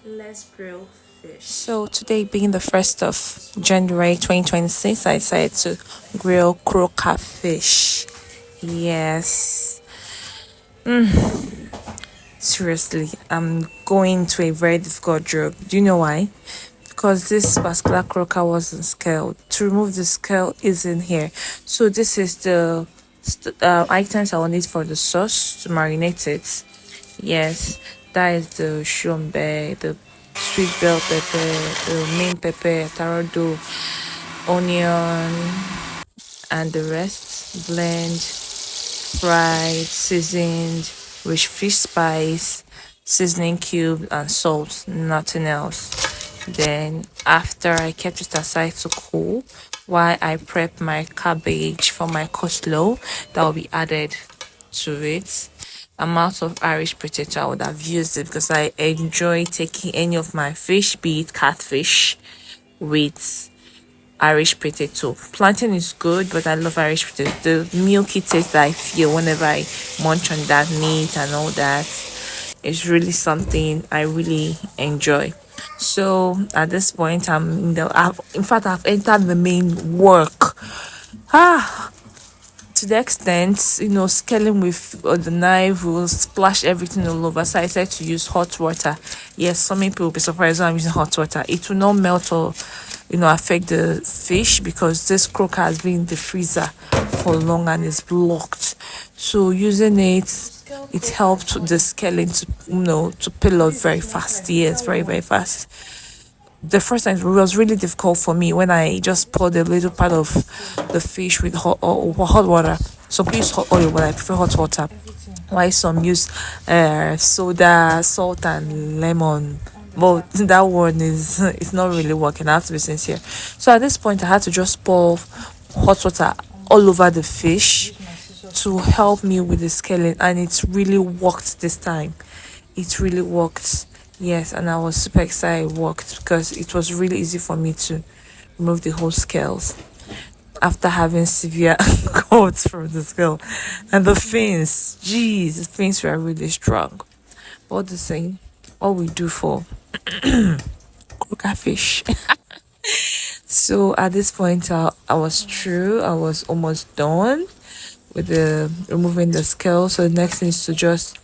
Let's grill fish. So today being the 1st of January 2026, I decided to grill croaker fish. Yes. Seriously, I'm going to a very difficult job. Do you know why? Because this particular croaker wasn't scaled. To remove the scale isn't here. So this is the items I will need for the sauce to marinate it. Yes, that is the shumbe, the sweet bell pepper, the main pepper, tarado, onion, and the rest. Blend, fried, seasoned with fish spice, seasoning cube, and salt. Nothing else. Then after I kept it aside to cool, while I prep my cabbage for my coleslaw that will be added to it. Amount of Irish potato I would have used it because I enjoy taking any of my fish, be it catfish, with Irish potato. Plantain is good, but I love Irish potato. The milky taste that I feel whenever I munch on that meat and all that is really something I really enjoy. So at this point, in fact, I've entered the main work. Ah, to the extent, scaling with the knife will splash everything all over. So I decided to use hot water. Yes, some people will be surprised when I'm using hot water. It will not melt or, affect the fish because this croaker has been in the freezer for long and is blocked. So using it helped the scaling to peel out very fast. Yes, very, very fast. The first time it was really difficult for me when I just poured a little part of the fish with hot water. Some people use hot oil, but I prefer hot water. Why some use soda, salt, and lemon. But that one is it's not really working. I have to be sincere. So at this point, I had to just pour hot water all over the fish to help me with the scaling, and it really worked this time. It really worked. Yes, and I was super excited it worked because it was really easy for me to remove the whole scales after having severe cuts from the scale. And the fins, geez, the fins were really strong. But the same, all we do for croaker fish. So at this point, I was through. I was almost done with the removing the scale. So the next thing is to just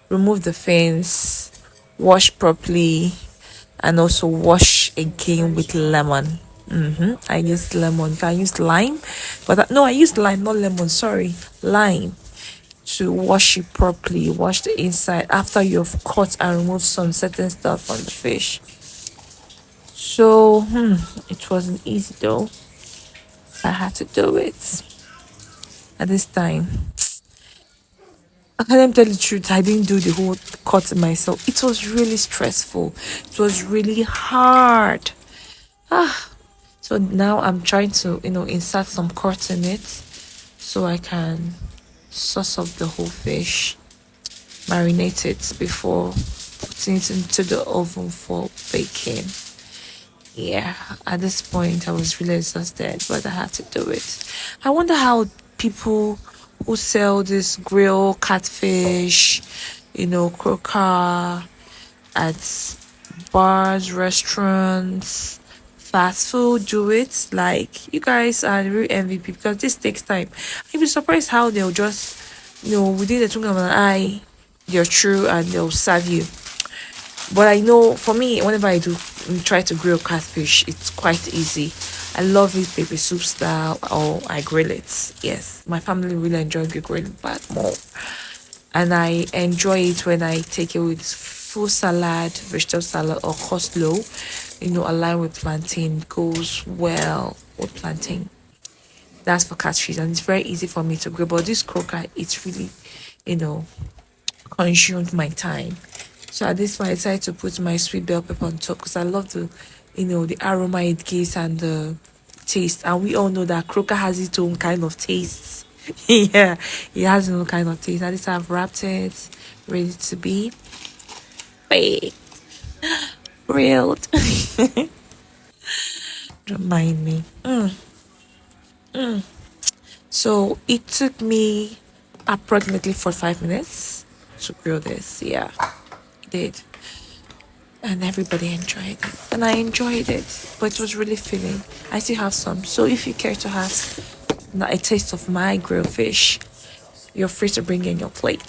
remove the fins, wash properly, and also wash again with lemon. I used lemon. I used lime, but no, I used lime, not lemon. Sorry, lime to wash it properly. Wash the inside after you've cut and removed some certain stuff from the fish. So it wasn't easy though. I had to do it at this time. I can't tell the truth. I didn't do the whole cut myself. It was really stressful. It was really hard. So now I'm trying to, insert some cut in it so I can sauce up the whole fish, marinate it before putting it into the oven for baking. Yeah, at this point I was really exhausted, but I had to do it. I wonder how people who sell this grill catfish, croaker at bars, restaurants, fast food do it. Like you guys are the real MVP because this takes time. I'd be surprised how they'll just, within the twinkle of an eye, they're true and they'll serve you. But I know for me, whenever I do try to grill catfish, it's quite easy. I love it pepper soup style or I grill it. Yes, my family really enjoys the grill but more. And I enjoy it when I take it with full salad, vegetable salad or coleslaw. Aligned with plantain goes well with plantain. That's for catfish and it's very easy for me to grill. But this croaker, it's really, you know, consumed my time. So at this point, I decided to put my sweet bell pepper on top because I love the aroma it gives and the taste. And we all know that croaker has its own kind of taste. Yeah, it has its own kind of taste. At least I've wrapped it, ready to be baked, grilled. Don't mind me. So it took me approximately 45 minutes to grill this. Yeah, it did. and everybody enjoyed it. And I enjoyed it, but it was really filling. I still have some. So if you care to have a taste of my grilled fish, you're free to bring in your plate.